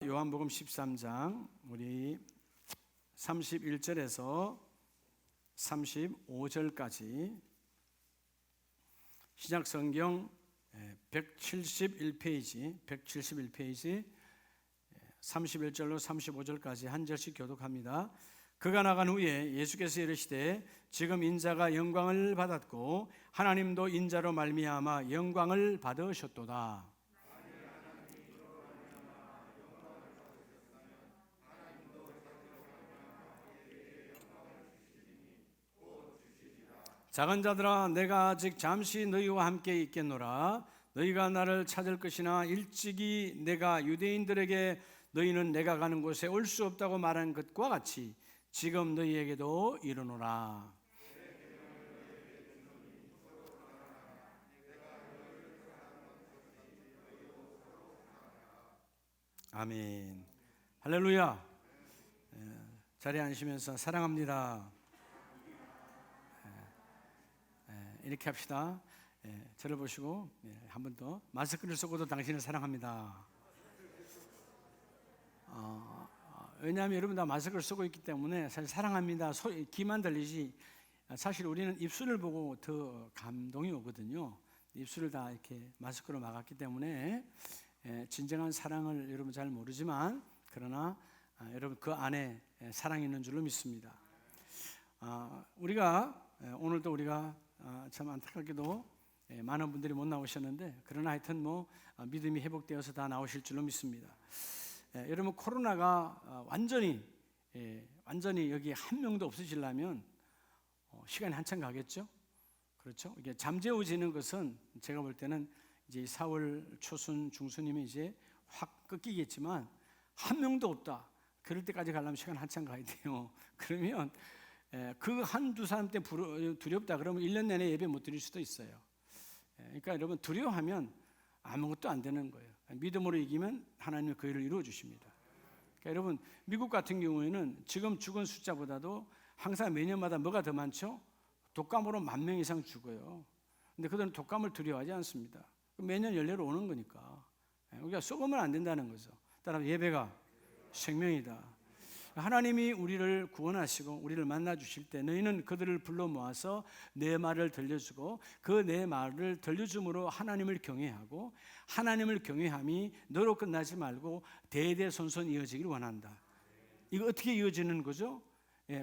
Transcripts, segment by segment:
요한복음 13장 우리 31절에서 35절까지 신약성경 171페이지 31절로 35절까지 한 절씩 교독합니다. 그가 나간 후에 예수께서 이르시되 지금 인자가 영광을 받았고 하나님도 인자로 말미암아 영광을 받으셨도다. 작은 자들아 내가 아직 잠시 너희와 함께 있겠노라. 너희가 나를 찾을 것이나 일찍이 내가 유대인들에게 너희는 내가 가는 곳에 올 수 없다고 말한 것과 같이 지금 너희에게도 이르노라. 아멘. 할렐루야. 자리에 앉으시면서 사랑합니다. 이렇게 합시다. 저를 보시고 한 번 더 마스크를 쓰고도 당신을 사랑합니다. 왜냐하면 여러분 다 마스크를 쓰고 있기 때문에 사실 사랑합니다 귀만 들리지 사실 우리는 입술을 보고 더 감동이 오거든요. 입술을 다 이렇게 마스크로 막았기 때문에 진정한 사랑을 여러분 잘 모르지만 그러나 여러분 그 안에 사랑이 있는 줄로 믿습니다. 우리가 오늘도 우리가 참 안타깝게도 많은 분들이 못 나오셨는데 그러나 하여튼 믿음이 회복되어서 다 나오실 줄로 믿습니다. 여러분 코로나가 완전히 여기 한 명도 없으시려면 시간이 한참 가겠죠. 그렇죠. 이게 잠재워지는 것은 제가 볼 때는 이제 4월 초순 중순이면 이제 확 꺾이겠지만 한 명도 없다. 그럴 때까지 가려면 시간 한참 가야 돼요. 그러면 그 한두 사람 때 두렵다 그러면 1년 내내 예배 못 드릴 수도 있어요. 그러니까 여러분 두려워하면 아무것도 안 되는 거예요. 믿음으로 이기면 하나님의 그 일을 이루어 주십니다. 그러니까 여러분 미국 같은 경우에는 지금 죽은 숫자보다도 항상 매년마다 뭐가 더 많죠? 독감으로 10,000명 이상 죽어요. 근데 그들은 독감을 두려워하지 않습니다. 매년 연례로 오는 거니까. 우리가 썩으면 안 된다는 거죠. 따라서 예배가 생명이다. 하나님이 우리를 구원하시고 우리를 만나 주실 때 너희는 그들을 불러 모아서 내 말을 들려주고 그 내 말을 들려줌으로 하나님을 경외하고 하나님을 경외함이 너로 끝나지 말고 대대손손 이어지길 원한다. 이거 어떻게 이어지는 거죠?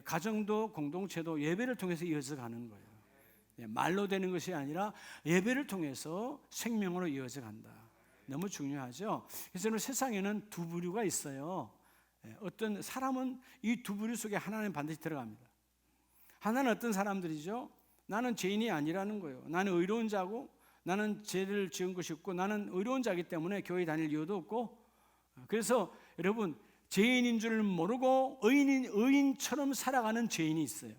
가정도 공동체도 예배를 통해서 이어져 가는 거예요. 말로 되는 것이 아니라 예배를 통해서 생명으로 이어져 간다. 너무 중요하죠. 그래서 세상에는 두 부류가 있어요. 어떤 사람은 이 두 부류 속에 하나는 반드시 들어갑니다. 하나는 어떤 사람들이죠? 나는 죄인이 아니라는 거예요. 나는 의로운 자고 나는 죄를 지은 것이 없고 나는 의로운 자이기 때문에 교회 다닐 이유도 없고 그래서 여러분 죄인인 줄 모르고 의인처럼 살아가는 죄인이 있어요.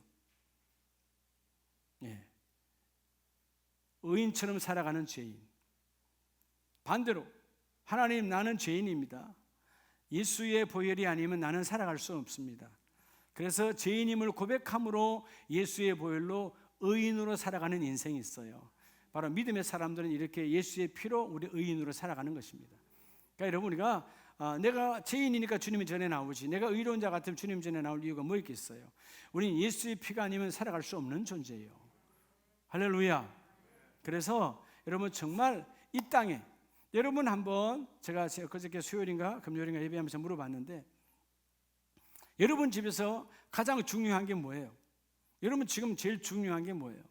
의인처럼 살아가는 죄인. 반대로 하나님 나는 죄인입니다. 예수의 보혈이 아니면 나는 살아갈 수 없습니다. 그래서 죄인임을 고백함으로 예수의 보혈로 의인으로 살아가는 인생이 있어요. 바로 믿음의 사람들은 이렇게 예수의 피로 우리 의인으로 살아가는 것입니다. 그러니까 여러분 우리가 내가 죄인이니까 주님이 전에 나오지 내가 의로운 자 같으면 주님 전에 나올 이유가 뭐 있겠어요? 우리는 예수의 피가 아니면 살아갈 수 없는 존재예요. 할렐루야. 그래서 여러분 정말 이 땅에 여러분 한번 제가 그저께 수요일인가 금요일인가 예배하면서 물어봤는데 여러분 집에서 가장 중요한 게 뭐예요? 여러분 지금 제일 중요한 게 뭐예요?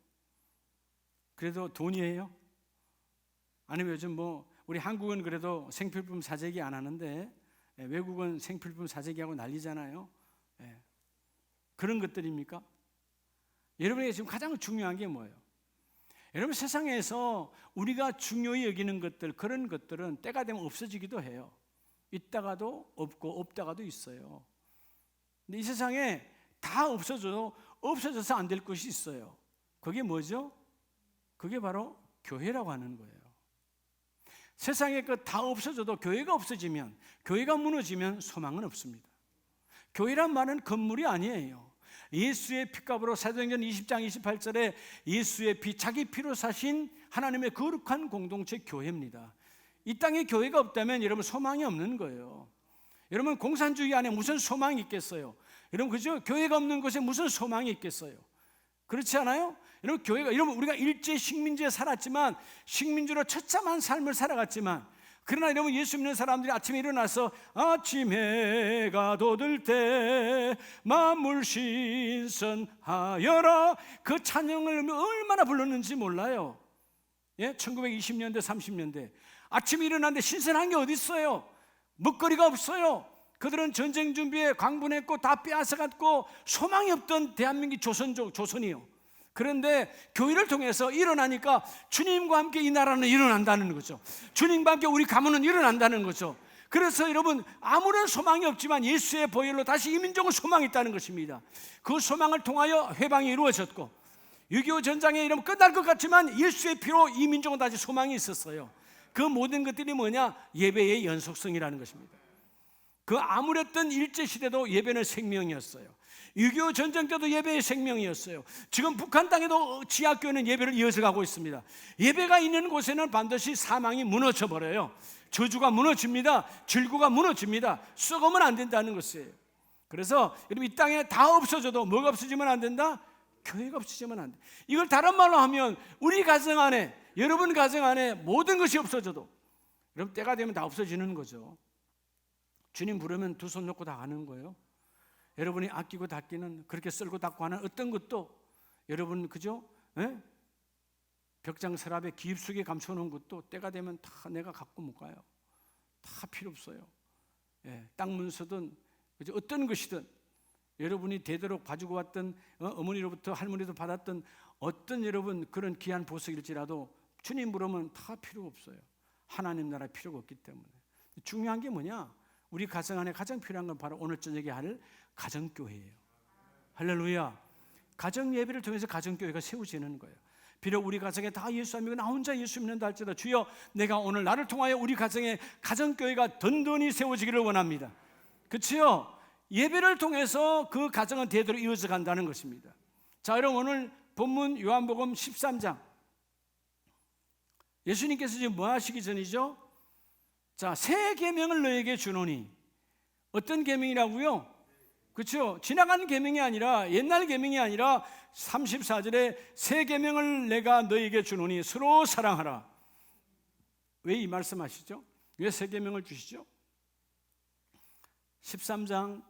그래도 돈이에요? 아니면 요즘 우리 한국은 그래도 생필품 사재기 안 하는데 외국은 생필품 사재기하고 난리잖아요. 그런 것들입니까? 여러분에게 지금 가장 중요한 게 뭐예요? 여러분 세상에서 우리가 중요히 여기는 것들 그런 것들은 때가 되면 없어지기도 해요. 있다가도 없고 없다가도 있어요. 근데 이 세상에 다 없어져서 안 될 것이 있어요. 그게 뭐죠? 그게 바로 교회라고 하는 거예요. 세상에 다 없어져도 교회가 없어지면 교회가 무너지면 소망은 없습니다. 교회란 말은 건물이 아니에요. 예수의 피값으로 사도행전 20장 28절에 예수의 피 자기 피로 사신 하나님의 거룩한 공동체 교회입니다. 이 땅에 교회가 없다면 여러분 소망이 없는 거예요. 여러분, 공산주의 안에 무슨 소망이 있겠어요? 여러분, 그죠? 교회가 없는 곳에 무슨 소망이 있겠어요? 그렇지 않아요? 여러분, 교회가, 여러분, 우리가 일제 식민지에 살았지만, 식민지로 처참한 삶을 살아갔지만, 그러나 여러분, 예수 믿는 사람들이 아침에 일어나서 아침 해가 돋을 때 만물 신선하여라, 그 찬양을 얼마나 불렀는지 몰라요. 예? 1920년대 30년대 아침에 일어났는데 신선한 게 어디 있어요? 먹거리가 없어요. 그들은 전쟁 준비에 광분했고 다 빼앗아갔고 소망이 없던 대한민국 조선이요. 그런데 교회를 통해서 일어나니까 주님과 함께 이 나라는 일어난다는 거죠. 주님과 함께 우리 가문은 일어난다는 거죠. 그래서 여러분, 아무런 소망이 없지만 예수의 보혈로 다시 이 민족은 소망이 있다는 것입니다. 그 소망을 통하여 회방이 이루어졌고, 6.25 전장에 이러면 끝날 것 같지만 예수의 피로 이 민족은 다시 소망이 있었어요. 그 모든 것들이 뭐냐? 예배의 연속성이라는 것입니다. 그 아무랬던 일제시대도 예배는 생명이었어요. 6.25 전쟁 때도 예배의 생명이었어요. 지금 북한 땅에도 지하교회는 예배를 이어서 가고 있습니다. 예배가 있는 곳에는 반드시 사망이 무너져버려요. 저주가 무너집니다. 질구가 무너집니다. 썩으면 안 된다는 것이에요. 그래서 여러분, 이 땅에 다 없어져도 뭐가 없어지면 안 된다? 교회가 없어지면 안 돼. 이걸 다른 말로 하면 우리 가정 안에, 여러분 가정 안에 모든 것이 없어져도, 여러분, 때가 되면 다 없어지는 거죠. 주님 부르면 두 손 놓고 다 가는 거예요. 여러분이 아끼고 닦기는, 그렇게 쓸고 닦고 하는 어떤 것도, 여러분, 그죠? 예? 벽장 서랍에 깊숙이 감춰놓은 것도 때가 되면 다 내가 갖고 못 가요. 다 필요 없어요. 예, 땅 문서든 그죠? 어떤 것이든 여러분이 되도록 봐주고 왔던 어머니로부터 할머니도 받았던 어떤 여러분 그런 귀한 보석일지라도 주님 부르면 다 필요 없어요. 하나님 나라 필요가 없기 때문에. 중요한 게 뭐냐? 우리 가정 안에 가장 필요한 건 바로 오늘 저녁에 할 가정교회예요. 할렐루야. 가정 예배를 통해서 가정교회가 세워지는 거예요. 비록 우리 가정에 다 예수 안 믿고 나 혼자 예수 믿는다 할지라도 주여, 내가 오늘 나를 통하여 우리 가정에 가정교회가 든든히 세워지기를 원합니다. 그렇죠? 예배를 통해서 그 가정은 대대로 이어져 간다는 것입니다. 자, 여러분, 오늘 본문 요한복음 13장, 예수님께서 지금 뭐 하시기 전이죠? 자, 새 계명을 너에게 주노니. 어떤 계명이라고요? 그렇죠? 지나간 계명이 아니라, 옛날 계명이 아니라 34절에 새 계명을 내가 너에게 주노니 서로 사랑하라. 왜 이 말씀하시죠? 왜 새 계명을 주시죠? 13장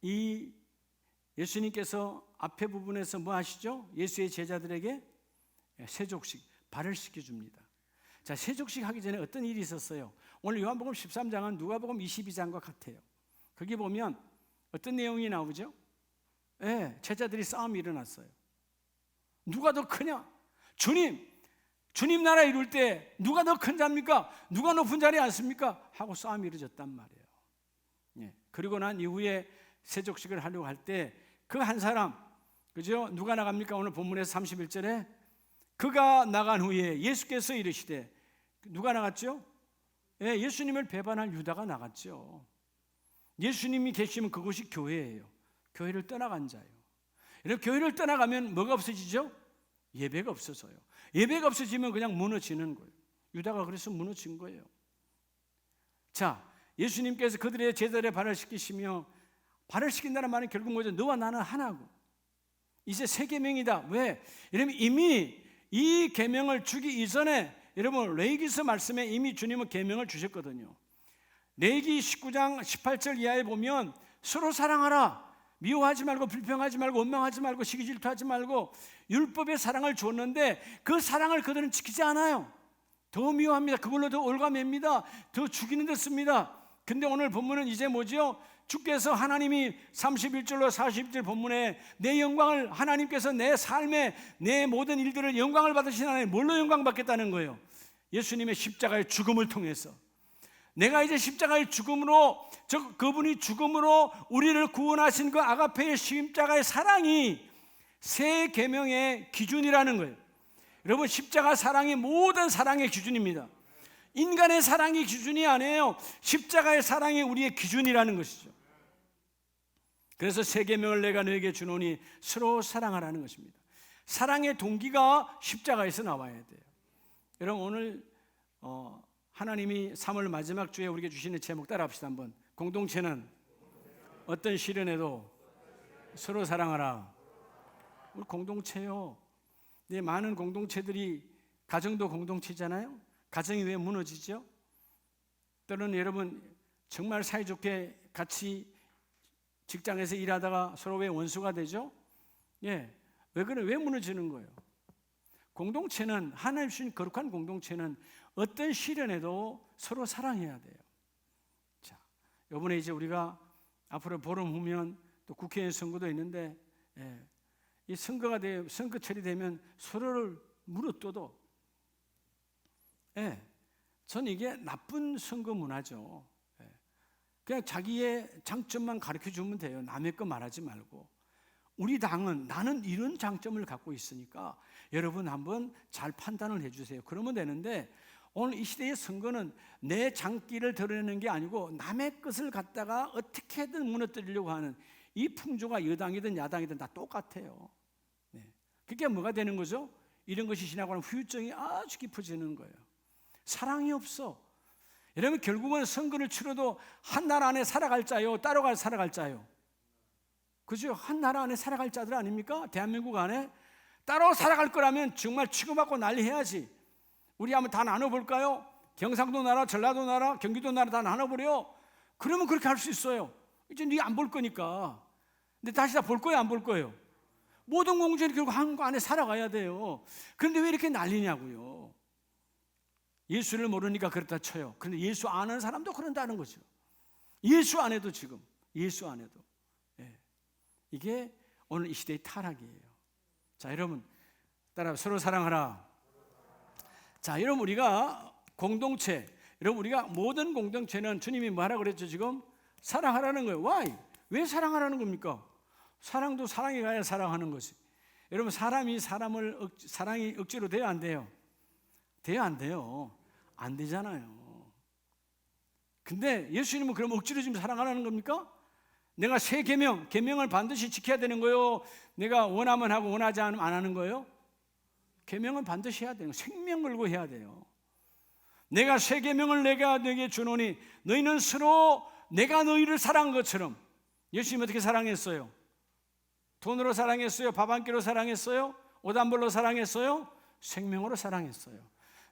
이 예수님께서 앞에 부분에서 뭐 하시죠? 예수의 제자들에게 세족식, 발을 씻겨줍니다. 자, 세족식 하기 전에 어떤 일이 있었어요? 오늘 요한복음 13장은 누가복음 22장과 같아요. 거기 보면 어떤 내용이 나오죠? 예, 제자들이 싸움이 일어났어요. 누가 더 크냐? 주님 나라 이룰 때 누가 더 큰 자입니까? 누가 높은 자리에 앉습니까? 하고 싸움이 이루어졌단 말이에요. 예, 그리고 난 이후에 세족식을 하려고 할 때 그 한 사람, 그죠? 누가 나갑니까? 오늘 본문에서 31절에 그가 나간 후에 예수께서 이르시되, 누가 나갔죠? 예, 예수님을 배반할 유다가 나갔죠. 예수님이 계시면 그곳이 교회예요. 교회를 떠나간 자예요. 이렇게 교회를 떠나가면 뭐가 없어지죠? 예배가 없어져요. 예배가 없어지면 그냥 무너지는 거예요. 유다가 그래서 무너진 거예요. 자, 예수님께서 그들의 제자들의 발을 씻기시며, 발을 씻긴다는 말은 결국 뭐죠? 너와 나는 하나고 이제 새 계명이다. 왜? 이러면 이미 이 계명을 주기 이전에 여러분 레위기서 말씀에 이미 주님은 계명을 주셨거든요. 레위기 19장 18절 이하에 보면 서로 사랑하라, 미워하지 말고 불평하지 말고 원망하지 말고 시기 질투하지 말고, 율법의 사랑을 줬는데 그 사랑을 그들은 지키지 않아요. 더 미워합니다. 그걸로 더 올가맵니다. 더 죽이는 데 씁니다. 근데 오늘 본문은 이제 뭐죠? 주께서 하나님이 31절로 40절 본문에 내 영광을, 하나님께서 내 삶에 내 모든 일들을 영광을 받으신 하나님, 뭘로 영광 받겠다는 거예요? 예수님의 십자가의 죽음을 통해서. 내가 이제 십자가의 죽음으로, 그분이 죽음으로 우리를 구원하신 그 아가페의 십자가의 사랑이 새 계명의 기준이라는 거예요. 여러분, 십자가 사랑이 모든 사랑의 기준입니다. 인간의 사랑이 기준이 아니에요. 십자가의 사랑이 우리의 기준이라는 것이죠. 그래서 새 계명을 내가 너에게 주노니 서로 사랑하라는 것입니다. 사랑의 동기가 십자가에서 나와야 돼요. 여러분, 오늘 하나님이 3월 마지막 주에 우리에게 주시는 제목 따라 합시다. 한번. 공동체는 어떤 시련에도 서로 사랑하라. 우리 공동체요. 네, 많은 공동체들이 가정도 공동체잖아요. 가정이 왜 무너지죠? 때로는 여러분 정말 사이좋게 같이 직장에서 일하다가 서로 왜 원수가 되죠? 예, 왜 그래? 왜 무너지는 거예요? 공동체는, 하나님 주신 거룩한 공동체는 어떤 시련에도 서로 사랑해야 돼요. 자, 이번에 이제 우리가 앞으로 보름 후면 또 국회의원 선거도 있는데, 이 선거철이 되면 서로를 물어뜯어. 전 이게 나쁜 선거 문화죠. 그냥 자기의 장점만 가르쳐 주면 돼요. 남의 거 말하지 말고. 우리 당은 나는 이런 장점을 갖고 있으니까 여러분 한번 잘 판단을 해주세요. 그러면 되는데, 오늘 이 시대의 선거는 내 장기를 드러내는 게 아니고 남의 것을 갖다가 어떻게든 무너뜨리려고 하는 이 풍조가 여당이든 야당이든 다 똑같아요. 그게 뭐가 되는 거죠? 이런 것이 지나고 나면 후유증이 아주 깊어지는 거예요. 사랑이 없어. 여러분 결국은 선거를 치러도 한 나라 안에 살아갈 자요, 따로 살아갈 자요. 그죠? 한 나라 안에 살아갈 자들 아닙니까? 대한민국 안에 따로 살아갈 거라면 정말 치고받고 난리 해야지. 우리 한번 다 나눠볼까요? 경상도 나라, 전라도 나라, 경기도 나라 다 나눠버려. 그러면 그렇게 할 수 있어요. 이제 네 안 볼 거니까. 근데 다시 다 볼 거예요, 안 볼 거예요? 모든 공정이 결국 한국 안에 살아가야 돼요. 그런데 왜 이렇게 난리냐고요? 예수를 모르니까 그렇다 쳐요. 그런데 예수 아는 사람도 그런다는 거죠. 예수 안 해도 지금, 예수 안 해도. 이게 오늘 이 시대의 타락이에요. 자, 여러분 따라 서로 사랑하라. 자, 여러분 우리가 공동체, 여러분 우리가 모든 공동체는 주님이 뭐하라고 그랬죠? 지금 사랑하라는 거예요. Why? 왜 사랑하라는 겁니까? 사랑도 사랑이 가야 사랑하는 거지. 여러분 사람이 사랑이 억지로 돼요, 안 돼요? 돼요, 안 돼요? 안 되잖아요. 근데 예수님은 그럼 억지로 지금 사랑하라는 겁니까? 내가 새 계명을 반드시 지켜야 되는 거예요? 내가 원하면 하고 원하지 않으면 안 하는 거예요? 계명은 반드시 해야 되는 거예요. 생명 걸고 해야 돼요. 내가 새 계명을 내게 주노니 너희는 서로 내가 너희를 사랑한 것처럼. 예수님 어떻게 사랑했어요? 돈으로 사랑했어요? 밥 한 끼로 사랑했어요? 옷 한 벌로 사랑했어요? 생명으로 사랑했어요.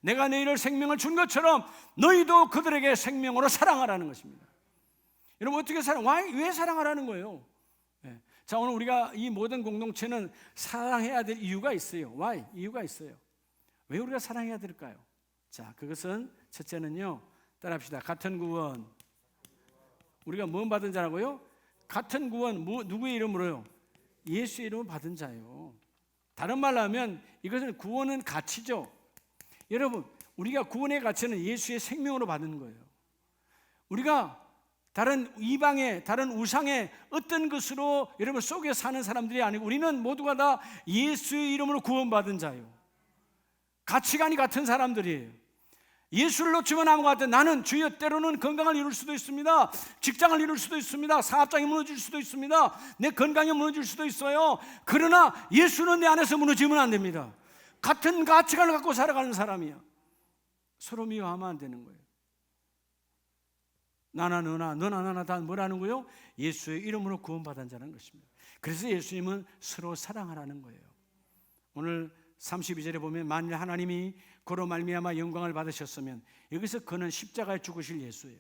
내가 너희를 생명을 준 것처럼 너희도 그들에게 생명으로 사랑하라는 것입니다. 여러분 어떻게 왜 사랑하라는 거예요? 자, 오늘 우리가 이 모든 공동체는 사랑해야 될 이유가 있어요. Why? 이유가 있어요. 왜 우리가 사랑해야 될까요? 자, 그것은 첫째는요, 따라합시다. 같은 구원. 우리가 뭔 받은 자라고요? 같은 구원, 누구의 이름으로요? 예수의 이름을 받은 자요. 다른 말로 하면 이것은 구원은 가치죠. 여러분 우리가 구원의 가치는 예수의 생명으로 받는 거예요. 우리가 다른 이방의, 다른 우상의 어떤 것으로 여러분 속에 사는 사람들이 아니고 우리는 모두가 다 예수의 이름으로 구원받은 자예요. 가치관이 같은 사람들이에요. 예수를 놓치면 아무 것 같아. 나는 주여 때로는 건강을 잃을 수도 있습니다. 직장을 잃을 수도 있습니다. 사업장이 무너질 수도 있습니다. 내 건강이 무너질 수도 있어요. 그러나 예수는 내 안에서 무너지면 안 됩니다. 같은 가치관을 갖고 살아가는 사람이야. 서로 미워하면 안 되는 거예요. 나나 너나 나나 다 뭐라는 거예요? 예수의 이름으로 구원받은 자라는 것입니다. 그래서 예수님은 서로 사랑하라는 거예요. 오늘 32절에 보면 만일 하나님이 그로 말미암아 영광을 받으셨으면, 여기서 그는 십자가에 죽으실 예수예요.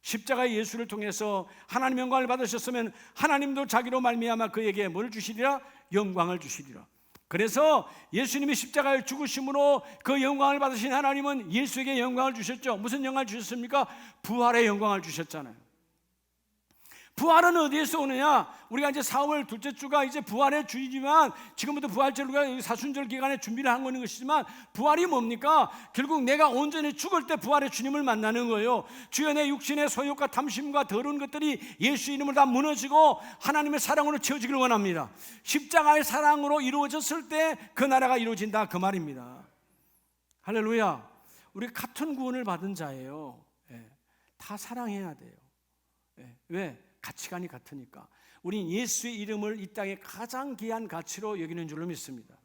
십자가의 예수를 통해서 하나님 영광을 받으셨으면 하나님도 자기로 말미암아 그에게 뭘 주시리라? 영광을 주시리라. 그래서 예수님이 십자가에 죽으심으로 그 영광을 받으신 하나님은 예수에게 영광을 주셨죠. 무슨 영광을 주셨습니까? 부활의 영광을 주셨잖아요. 부활은 어디에서 오느냐? 우리가 이제 4월 둘째 주가 이제 부활의 주이지만 지금부터 부활절과 사순절 기간에 준비를 한 거는 것이지만, 부활이 뭡니까? 결국 내가 온전히 죽을 때 부활의 주님을 만나는 거예요. 주여 내 육신의 소욕과 탐심과 더러운 것들이 예수 이름으로 다 무너지고 하나님의 사랑으로 채워지기를 원합니다. 십자가의 사랑으로 이루어졌을 때 그 나라가 이루어진다, 그 말입니다. 할렐루야. 우리 같은 구원을 받은 자예요. 다 사랑해야 돼요. 왜? 가치관이 같으니까. 우린 예수의 이름을 이 땅에 가장 귀한 가치로 여기는 줄로 믿습니다.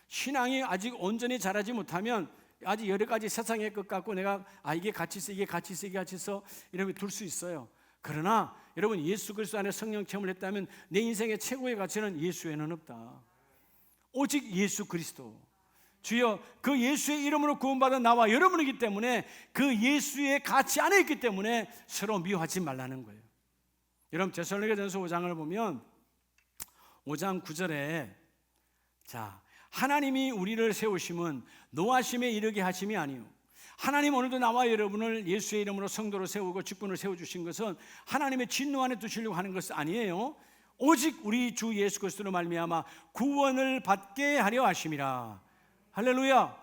신앙이 아직 온전히 자라지 못하면 아주 여러 가지 세상의 것 같고 내가 이게 같이 있어, 이게 같이 있어, 이게 같이 있어 이러면 둘 수 있어요. 그러나 여러분 예수 그리스도 안에 성령 체험을 했다면 내 인생의 최고의 가치는 예수 외에는 없다. 오직 예수 그리스도. 주여, 그 예수의 이름으로 구원받은 나와 여러분이기 때문에 그 예수의 가치 안에 있기 때문에 서로 미워하지 말라는 거예요. 여러분 데살로니가전서 5장을 보면 5장 9절에 자, 하나님이 우리를 세우심은 노하심에 이르게 하심이 아니요, 하나님 오늘도 나와 여러분을 예수의 이름으로 성도로 세우고 직분을 세워주신 것은 하나님의 진노 안에 두시려고 하는 것은 아니에요. 오직 우리 주 예수 그리스도로 말미암아 구원을 받게 하려 하심이라. 할렐루야.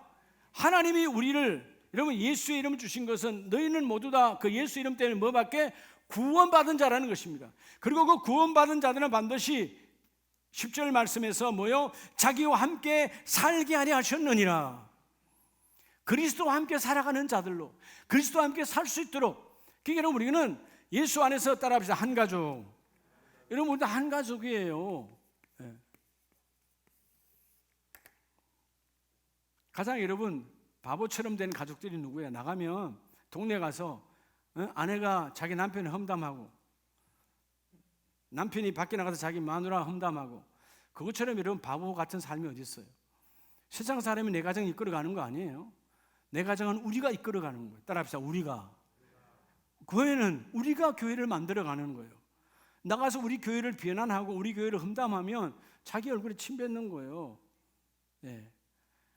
하나님이 우리를, 여러분 예수의 이름을 주신 것은 너희는 모두 다 그 예수 이름 때문에 뭐 받게? 구원받은 자라는 것입니다. 그리고 그 구원받은 자들은 반드시 10절 말씀에서 뭐요? 자기와 함께 살게 하려 하셨느니라. 그리스도와 함께 살아가는 자들로, 그리스도와 함께 살 수 있도록. 그러니까 여러분 우리는 예수 안에서 따라합시다. 한 가족. 여러분 우리도 한 가족이에요. 가장 여러분 바보처럼 된 가족들이 누구야? 나가면 동네 가서 아내가 자기 남편을 험담하고 남편이 밖에 나가서 자기 마누라 험담하고, 그것처럼 여러분 바보 같은 삶이 어디 있어요? 세상 사람이 내 가정을 이끌어가는 거 아니에요. 내 가정은 우리가 이끌어가는 거예요. 따라합시다. 우리가. 교회는 우리가 교회를 만들어가는 거예요. 나가서 우리 교회를 비난하고 우리 교회를 험담하면 자기 얼굴에 침 뱉는 거예요. 네.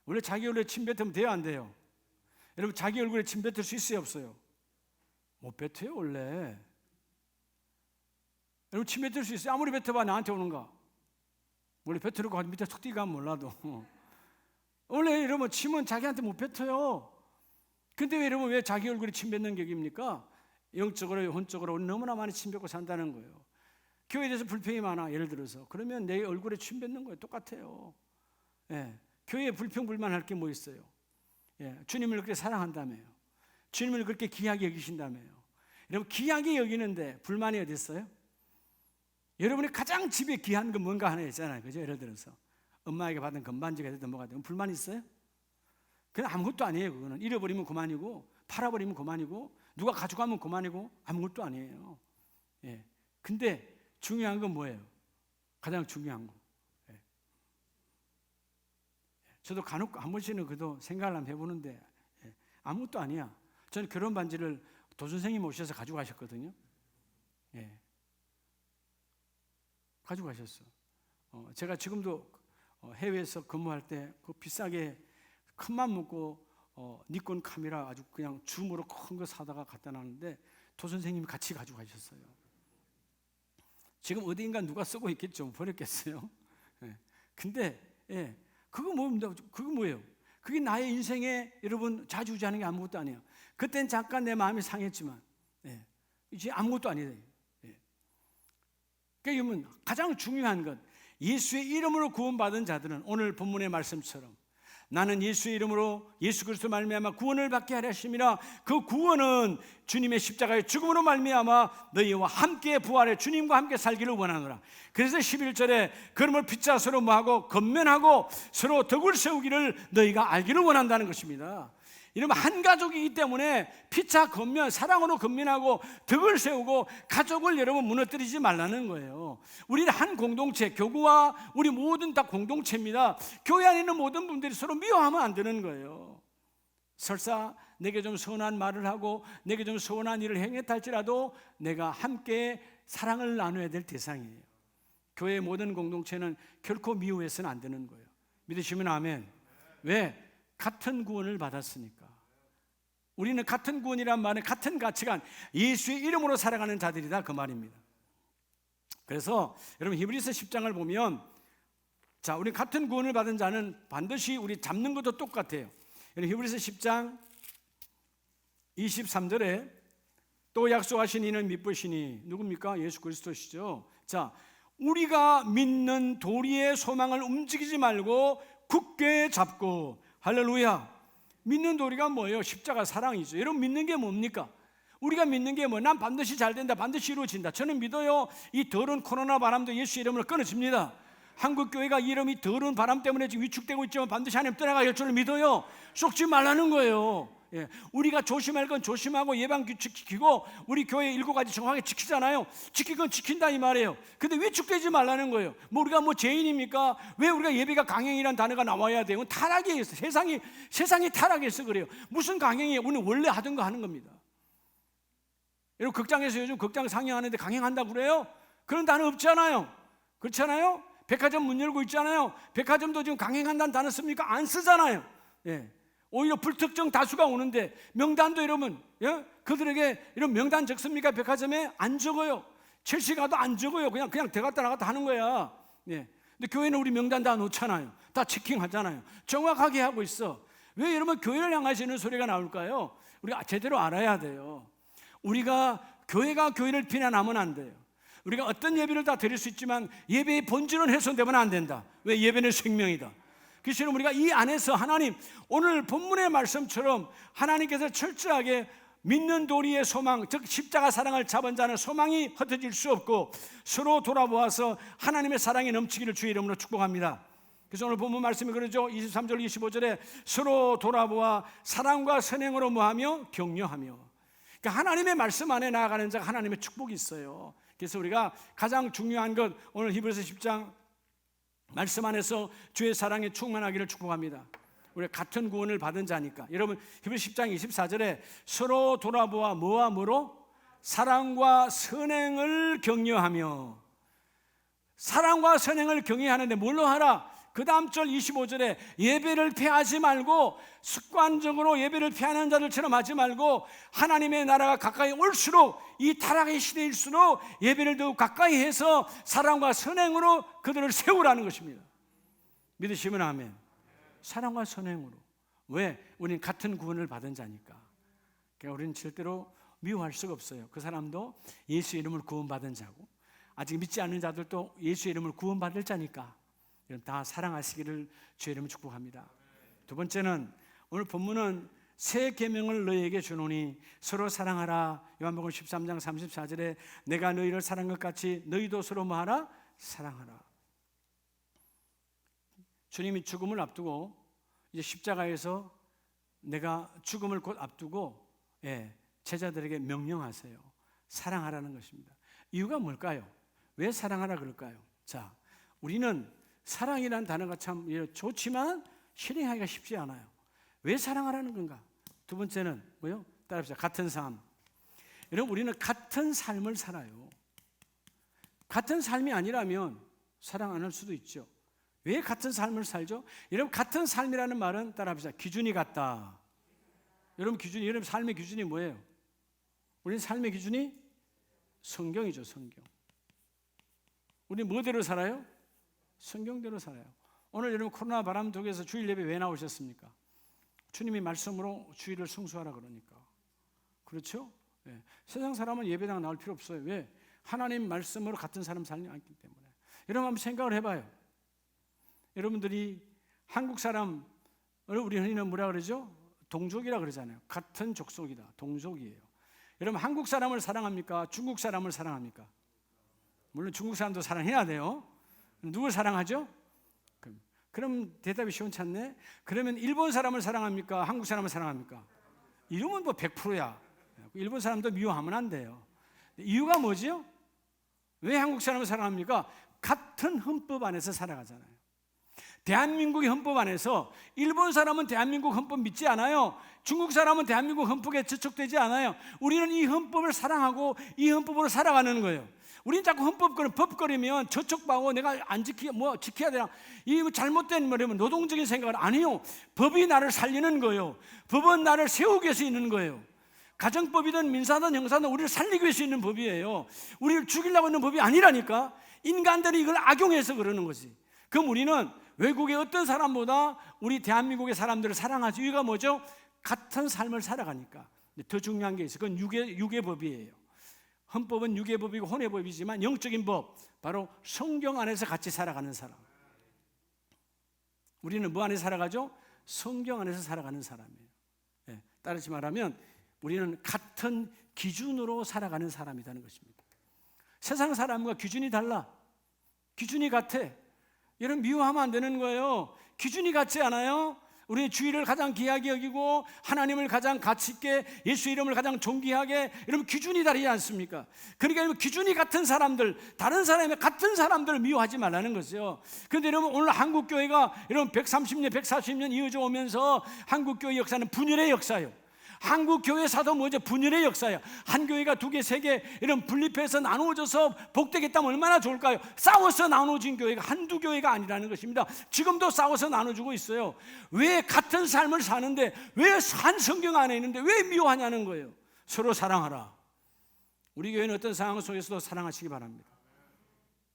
원래 자기 얼굴에 침 뱉으면 돼요, 안 돼요? 여러분 자기 얼굴에 침 뱉을 수 있어요, 없어요? 못 뱉어요 원래. 여러분 침 뱉을 수 있어요? 아무리 뱉어봐 나한테 오는가? 원래 뱉으려고 밑에 툭 뛰가면 몰라도 원래 여러분 침은 자기한테 못 뱉어요. 근데 왜 여러분 왜 자기 얼굴에 침 뱉는 격입니까? 영적으로 혼적으로 너무나 많이 침 뱉고 산다는 거예요. 교회에 대해서 불평이 많아, 예를 들어서. 그러면 내 얼굴에 침 뱉는 거예요. 똑같아요. 예. 교회에 불평 불만할 게 뭐 있어요? 예. 주님을 그렇게 사랑한다며요. 주님을 그렇게 귀하게 여기신다며요. 여러분 귀하게 여기는데 불만이 어디 있어요? 여러분이 가장 집에 귀한 건 뭔가 하나 있잖아요, 그죠? 예를 들어서 엄마에게 받은 건반지가 됐든 뭐가 됐든 불만 있어요? 그건 아무것도 아니에요. 그거는 잃어버리면 그만이고 팔아버리면 그만이고 누가 가져가면 그만이고 아무것도 아니에요. 예. 근데 중요한 건 뭐예요? 가장 중요한 거. 예. 저도 간혹 한 번씩은 그도 생각을 한번 해보는데 예. 아무것도 아니야. 저는 결혼 반지를 도선생님 오셔서 가져가셨거든요. 예. 가져가셨어. 제가 지금도 해외에서 근무할 때 그 비싸게 큰맘 먹고 니콘 카메라 아주 그냥 줌으로 큰 거 사다가 갖다 놨는데 도선생님이 같이 가져가셨어요. 지금 어디인가 누가 쓰고 있겠죠. 버렸겠어요. 예. 근데 예. 그거 뭡니까? 그거 뭐예요? 그게 나의 인생에 여러분 좌지우지하는 게 아무것도 아니에요. 그땐 잠깐 내 마음이 상했지만 예. 이제 아무것도 아니에요. 예. 그러니까 가장 중요한 것, 예수의 이름으로 구원받은 자들은 오늘 본문의 말씀처럼 나는 예수의 이름으로 예수 그리스도 말미암아 구원을 받게 하려 하심이라. 그 구원은 주님의 십자가의 죽음으로 말미암아 너희와 함께 부활해 주님과 함께 살기를 원하노라. 그래서 11절에 그러므로 피차 서로 뭐하고 건면하고 서로 덕을 세우기를 너희가 알기를 원한다는 것입니다. 이러면 한 가족이기 때문에 피차 건면, 사랑으로 건면하고 덕을 세우고 가족을 여러분 무너뜨리지 말라는 거예요. 우리는 한 공동체, 교구와 우리 모든 다 공동체입니다. 교회 안에 있는 모든 분들이 서로 미워하면 안 되는 거예요. 설사 내게 좀 서운한 말을 하고 내게 좀 서운한 일을 행했다 할지라도 내가 함께 사랑을 나눠야 될 대상이에요. 교회의 모든 공동체는 결코 미워해서는 안 되는 거예요. 믿으시면 아멘. 왜? 같은 구원을 받았으니까. 우리는 같은 구원이란 말은 같은 가치관, 예수의 이름으로 살아가는 자들이다 그 말입니다. 그래서 여러분 히브리서 10장을 보면 자, 우리 같은 구원을 받은 자는 반드시 우리 잡는 것도 똑같아요. 히브리서 10장 23절에 또 약속하신 이는 믿으시니 누굽니까? 예수 그리스도시죠. 자, 우리가 믿는 도리의 소망을 움직이지 말고 굳게 잡고, 할렐루야. 믿는 도리가 뭐예요? 십자가 사랑이죠. 여러분 믿는 게 뭡니까? 우리가 믿는 게 난 반드시 잘 된다, 반드시 이루어진다. 저는 믿어요. 이 더러운 코로나 바람도 예수 이름으로 끊어집니다. 한국 교회가 이름이 더러운 바람 때문에 지금 위축되고 있지만 반드시 하나님 떠나가게 할 줄을 믿어요. 속지 말라는 거예요. 예, 우리가 조심할 건 조심하고 예방 규칙 지키고 우리 교회 7가지 정확하게 지키잖아요. 지킬 건 지킨다 이 말이에요. 근데 위축되지 말라는 거예요. 뭐 우리가 뭐 죄인입니까? 왜 우리가 예배가 강행이라는 단어가 나와야 돼요? 타락이 있어. 세상이 타락해서 그래요. 무슨 강행이에요? 우리는 원래 하던 거 하는 겁니다. 여러분 극장에서 요즘 극장 상영하는데 강행한다고 그래요? 그런 단어 없잖아요. 그렇잖아요? 백화점 문 열고 있잖아요. 백화점도 지금 강행한다는 단어 씁니까? 안 쓰잖아요. 예. 오히려 불특정 다수가 오는데 명단도 여러분, 예? 그들에게 이런 명단 적습니까? 백화점에 안 적어요. 첼시 가도 안 적어요. 그냥 들어갔다 나갔다 하는 거야. 예. 근데 교회는 우리 명단 다 놓잖아요. 다 체킹하잖아요. 정확하게 하고 있어. 왜 여러분 교회를 향하시는 소리가 나올까요? 우리가 제대로 알아야 돼요. 우리가 교회가 교회를 비난하면 안 돼요. 우리가 어떤 예배를 다 드릴 수 있지만 예배의 본질은 훼손되면 안 된다. 왜? 예배는 생명이다. 그래서 우리가 이 안에서 하나님, 오늘 본문의 말씀처럼 하나님께서 철저하게 믿는 도리의 소망, 즉 십자가 사랑을 잡은 자는 소망이 흩어질 수 없고 서로 돌아보아서 하나님의 사랑이 넘치기를 주의 이름으로 축복합니다. 그래서 오늘 본문 말씀이 그러죠. 23절 25절에 서로 돌아보아 사랑과 선행으로 뭐하며 격려하며. 그러니까 하나님의 말씀 안에 나아가는 자가 하나님의 축복이 있어요. 그래서 우리가 가장 중요한 것, 오늘 히브리서 10장 말씀 안에서 주의 사랑에 충만하기를 축복합니다. 우리가 같은 구원을 받은 자니까. 여러분 히브리서 10장 24절에 서로 돌아보아 뭐와 뭐로? 사랑과 선행을 격려하며. 사랑과 선행을 격려하는데 뭘로 하라? 그 다음 절 25절에 예배를 피하지 말고, 습관적으로 예배를 피하는 자들처럼 하지 말고 하나님의 나라가 가까이 올수록, 이 타락의 시대일수록 예배를 더욱 가까이 해서 사랑과 선행으로 그들을 세우라는 것입니다. 믿으시면 아멘. 사랑과 선행으로. 왜? 우리는 같은 구원을 받은 자니까. 그러니까 우리는 절대로 미워할 수가 없어요. 그 사람도 예수 이름을 구원받은 자고 아직 믿지 않는 자들도 예수 이름을 구원받을 자니까 다 사랑하시기를 주의 이름으로 축복합니다. 두 번째는 오늘 본문은 새 계명을 너희에게 주노니 서로 사랑하라. 요한복음 13장 34절에 내가 너희를 사랑한 것 같이 너희도 서로 뭐하라? 사랑하라. 주님이 죽음을 앞두고 이제 십자가에서 내가 죽음을 곧 앞두고 제자들에게 명령하세요. 사랑하라는 것입니다. 이유가 뭘까요? 왜 사랑하라 그럴까요? 자, 우리는 사랑이라는 단어가 참 좋지만 실행하기가 쉽지 않아요. 왜 사랑하라는 건가? 두 번째는 뭐요? 따라합시다. 같은 삶. 여러분 우리는 같은 삶을 살아요. 같은 삶이 아니라면 사랑 안 할 수도 있죠. 왜 같은 삶을 살죠? 여러분 같은 삶이라는 말은 따라합시다. 기준이 같다. 여러분 삶의 기준이 뭐예요? 우리는 삶의 기준이 성경이죠. 성경. 우리 뭐대로 살아요? 성경대로 살아요. 오늘 여러분 코로나 바람 속에서 주일 예배 왜 나오셨습니까? 주님이 말씀으로 주일을 성수하라 그러니까. 그렇죠? 네. 세상 사람은 예배당 나올 필요 없어요. 왜? 하나님 말씀으로 같은 사람 살지 않기 때문에. 여러분 한번 생각을 해봐요. 여러분들이 한국 사람을 우리 흔히는 뭐라 그러죠? 동족이라 그러잖아요. 같은 족속이다. 동족이에요. 여러분 한국 사람을 사랑합니까? 중국 사람을 사랑합니까? 물론 중국 사람도 사랑해야 돼요. 누굴 사랑하죠? 그럼 대답이 시원찮네. 그러면 일본 사람을 사랑합니까? 한국 사람을 사랑합니까? 이러면 뭐 100%야. 일본 사람도 미워하면 안 돼요. 이유가 뭐죠? 왜 한국 사람을 사랑합니까? 같은 헌법 안에서 살아가잖아요. 대한민국의 헌법 안에서 일본 사람은 대한민국 헌법 믿지 않아요. 중국 사람은 대한민국 헌법에 저촉되지 않아요. 우리는 이 헌법을 사랑하고 이 헌법으로 살아가는 거예요. 우리는 자꾸 법거리면 저촉하고 내가 안 지켜야 되나, 이 잘못된 뭐냐면 노동적인 생각을 안 해요. 법이 나를 살리는 거예요. 법은 나를 세우기 위해서 있는 거예요. 가정법이든 민사든 형사든 우리를 살리기 위해서 있는 법이에요. 우리를 죽이려고 있는 법이 아니라니까. 인간들이 이걸 악용해서 그러는 거지. 그럼 우리는 외국의 어떤 사람보다 우리 대한민국의 사람들을 사랑하지. 이유가 뭐죠? 같은 삶을 살아가니까. 더 중요한 게 있어요. 그건 육의 법이에요. 헌법은 육의 법이고 혼의 법이지만 영적인 법, 바로 성경 안에서 같이 살아가는 사람. 우리는 뭐 안에서 살아가죠? 성경 안에서 살아가는 사람이에요. 따르지 말하면 우리는 같은 기준으로 살아가는 사람이라는 것입니다. 세상 사람과 기준이 달라. 기준이 같아. 여러분, 미워하면 안 되는 거예요. 기준이 같지 않아요? 우리 주일을 가장 귀하게 여기고 하나님을 가장 가치 있게, 예수 이름을 가장 존귀하게, 여러분 기준이 다르지 않습니까? 그러니까 여러분, 기준이 같은 사람들, 다른 사람의 같은 사람들을 미워하지 말라는 거죠. 그런데 여러분, 오늘 한국교회가 여러분 130년 140년 이어져 오면서 한국교회 역사는 분열의 역사예요. 한국교회사도 뭐죠? 분열의 역사예요. 한 교회가 두 개, 세 개 이런 분립해서 나누어져서 복되겠다면 얼마나 좋을까요? 싸워서 나눠진 교회가 한두 교회가 아니라는 것입니다. 지금도 싸워서 나눠주고 있어요. 왜 같은 삶을 사는데, 왜 한 성경 안에 있는데 왜 미워하냐는 거예요. 서로 사랑하라. 우리 교회는 어떤 상황 속에서도 사랑하시기 바랍니다.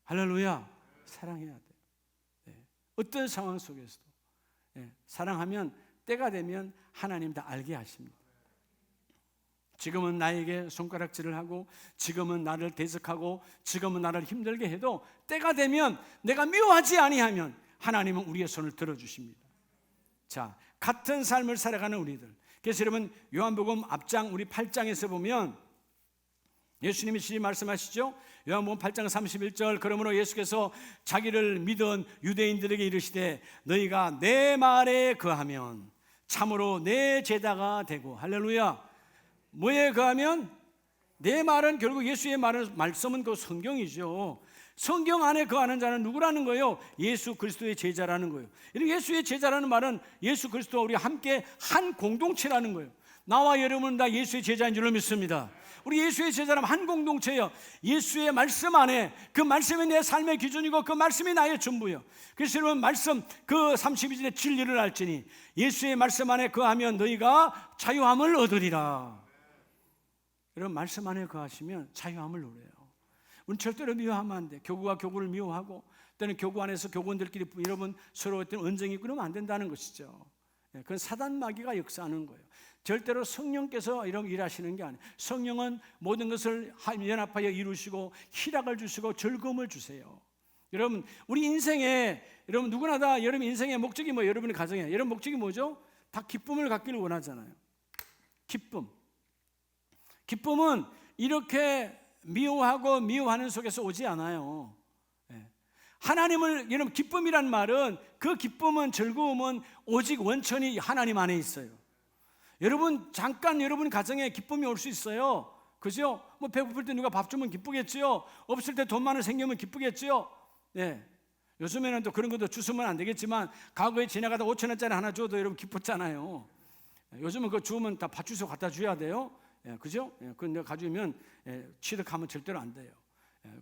할렐루야. 사랑해야 돼요. 네. 어떤 상황 속에서도 사랑하면 때가 되면 하나님 다 알게 하십니다. 지금은 나에게 손가락질을 하고, 지금은 나를 대적하고, 지금은 나를 힘들게 해도 때가 되면 내가 미워하지 아니하면 하나님은 우리의 손을 들어주십니다. 자, 같은 삶을 살아가는 우리들. 그래서 여러분, 요한복음 앞장 우리 8장에서 보면 예수님이 진히 말씀하시죠. 요한복음 8장 31절, 그러므로 예수께서 자기를 믿은 유대인들에게 이르시되 너희가 내 말에 거하면 참으로 내 제자가 되고. 할렐루야. 뭐에 거하면? 내 말은 결국 예수의 말씀은 그 성경이죠. 성경 안에 거하는 자는 누구라는 거예요? 예수 그리스도의 제자라는 거예요. 예수의 제자라는 말은 예수 그리스도와 우리 함께 한 공동체라는 거예요. 나와 여러분은 다 예수의 제자인 줄로 믿습니다. 우리 예수의 제자라면 한 공동체예요. 예수의 말씀 안에, 그 말씀이 내 삶의 기준이고 그 말씀이 나의 전부예요. 그래서 여러분, 말씀 그 32절에 진리를 알지니 예수의 말씀 안에 거하면 너희가 자유함을 얻으리라. 여러분, 말씀 안에 거하시면 자유함을 누려요. 우리는 절대로 미워하면 안 돼. 교구가 교구를 미워하고, 또는 교구 안에서 교구원들끼리 여러분 서로 어떤 언쟁이 그러면 안 된다는 것이죠. 그건 사단 마귀가 역사하는 거예요. 절대로 성령께서 이런 일하시는 게 아니에요. 성령은 모든 것을 연합하여 이루시고 희락을 주시고 즐거움을 주세요. 여러분, 우리 인생에, 여러분 누구나 다 여러분 인생의 목적이 뭐, 여러분의 가정에 여러분 목적이 뭐죠? 다 기쁨을 갖기를 원하잖아요. 기쁨은 이렇게 미워하고 미워하는 속에서 오지 않아요. 하나님을, 여러분 기쁨이란 말은, 그 기쁨은, 즐거움은 오직 원천이 하나님 안에 있어요. 여러분 잠깐 여러분 가정에 기쁨이 올 수 있어요. 그죠? 뭐 배고플 때 누가 밥 주면 기쁘겠지요. 없을 때 돈 많이 생기면 기쁘겠지요. 요즘에는 또 그런 것도 주시면 안 되겠지만, 과거에 지나가다 5,000원짜리 하나 줘도 여러분 기뻤잖아요. 요즘은 그거 주면 다 밭주소 갖다 줘야 돼요. 그죠? 그거 내가 가져오면 취득하면 절대로 안 돼요.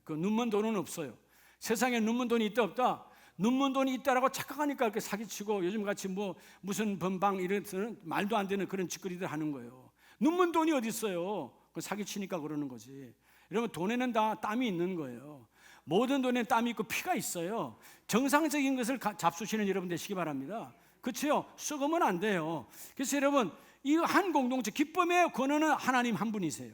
그 눈먼 돈은 없어요. 세상에 눈먼 돈이 있다 없다? 눈먼 돈이 있다라고 착각하니까 이렇게 사기치고, 요즘 같이 뭐 무슨 번방 이런 말도 안 되는 그런 짓거리들 하는 거예요. 눈먼 돈이 어디 있어요? 그 사기치니까 그러는 거지. 여러분, 돈에는 다 땀이 있는 거예요. 모든 돈에 땀이 있고 피가 있어요. 정상적인 것을 잡수시는 여러분 되시기 바랍니다. 그렇죠? 썩으면 안 돼요. 그래서 여러분, 이 한 공동체, 기쁨의 근원은 하나님 한 분이세요.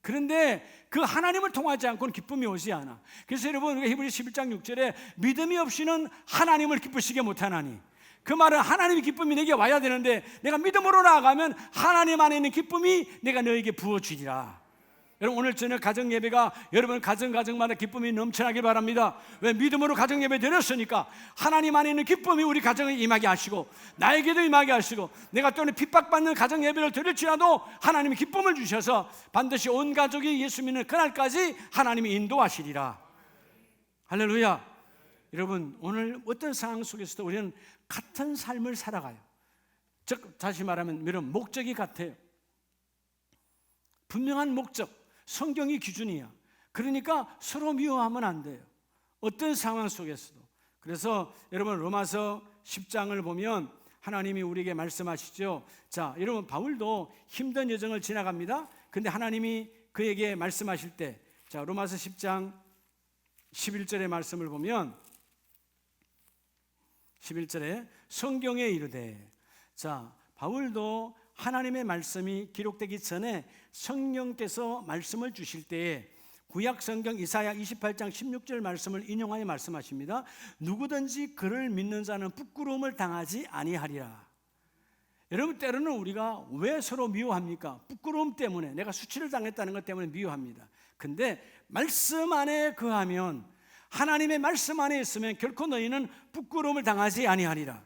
그런데 그 하나님을 통하지 않고는 기쁨이 오지 않아. 그래서 여러분, 히브리서 11장 6절에 믿음이 없이는 하나님을 기쁘시게 못하나니, 그 말은 하나님의 기쁨이 내게 와야 되는데, 내가 믿음으로 나아가면 하나님 안에 있는 기쁨이 내가 너에게 부어주리라. 여러분, 오늘 저녁 가정 예배가 여러분 가정마다 기쁨이 넘쳐나길 바랍니다. 왜? 믿음으로 가정 예배 드렸으니까 하나님 안에 있는 기쁨이 우리 가정에 임하게 하시고, 나에게도 임하게 하시고, 내가 또는 핍박받는 가정 예배를 드릴지라도 하나님이 기쁨을 주셔서 반드시 온 가족이 예수 믿는 그날까지 하나님이 인도하시리라. 할렐루야. 여러분, 오늘 어떤 상황 속에서도 우리는 같은 삶을 살아가요. 즉 다시 말하면 여러분, 목적이 같아요. 분명한 목적, 성경이 기준이야. 그러니까 서로 미워하면 안 돼요. 어떤 상황 속에서도. 그래서 여러분, 로마서 10장을 보면 하나님이 우리에게 말씀하시죠. 자, 여러분, 바울도 힘든 여정을 지나갑니다. 근데 하나님이 그에게 말씀하실 때, 자, 로마서 10장 11절의 말씀을 보면 11절에 성경에 이르되, 자, 바울도 하나님의 말씀이 기록되기 전에 성령께서 말씀을 주실 때에 구약 성경 이사야 28장 16절 말씀을 인용하여 말씀하십니다. 누구든지 그를 믿는 자는 부끄러움을 당하지 아니하리라. 여러분, 때로는 우리가 왜 서로 미워합니까? 부끄러움 때문에, 내가 수치를 당했다는 것 때문에 미워합니다. 근데 말씀 안에 거하면 하나님의 말씀 안에 있으면 결코 너희는 부끄러움을 당하지 아니하리라.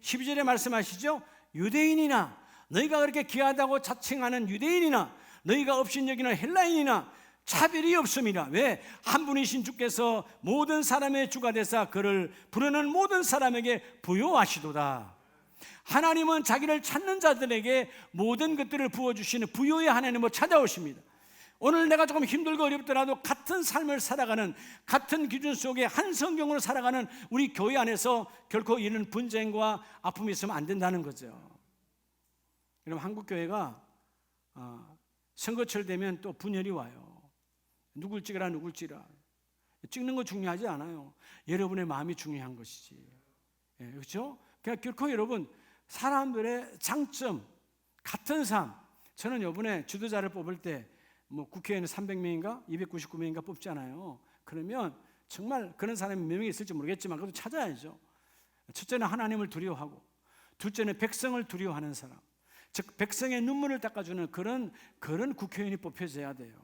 12절에 말씀하시죠. 유대인이나 너희가 그렇게 귀하다고 자칭하는 유대인이나 너희가 업신여기는 헬라인이나 차별이 없음이라. 왜? 한 분이신 주께서 모든 사람의 주가 되사 그를 부르는 모든 사람에게 부요하시도다. 하나님은 자기를 찾는 자들에게 모든 것들을 부어주시는 부요의 하나님을 찾아오십니다. 오늘 내가 조금 힘들고 어렵더라도 같은 삶을 살아가는, 같은 기준 속에 한 성경으로 살아가는 우리 교회 안에서 결코 이런 분쟁과 아픔이 있으면 안 된다는 거죠. 여러분, 한국 교회가 선거철 되면 또 분열이 와요. 누굴 찍으라 누굴 찍으라. 찍는 거 중요하지 않아요. 여러분의 마음이 중요한 것이지. 그렇죠? 그러니까 결코 여러분, 사람들의 장점, 같은 삶. 저는 이번에 지도자를 뽑을 때 뭐 국회의원은 300명인가 299명인가 뽑잖아요. 그러면 정말 그런 사람이 몇 명이 있을지 모르겠지만 그래도 찾아야죠. 첫째는 하나님을 두려워하고, 둘째는 백성을 두려워하는 사람, 즉 백성의 눈물을 닦아주는 그런 국회의원이 뽑혀져야 돼요.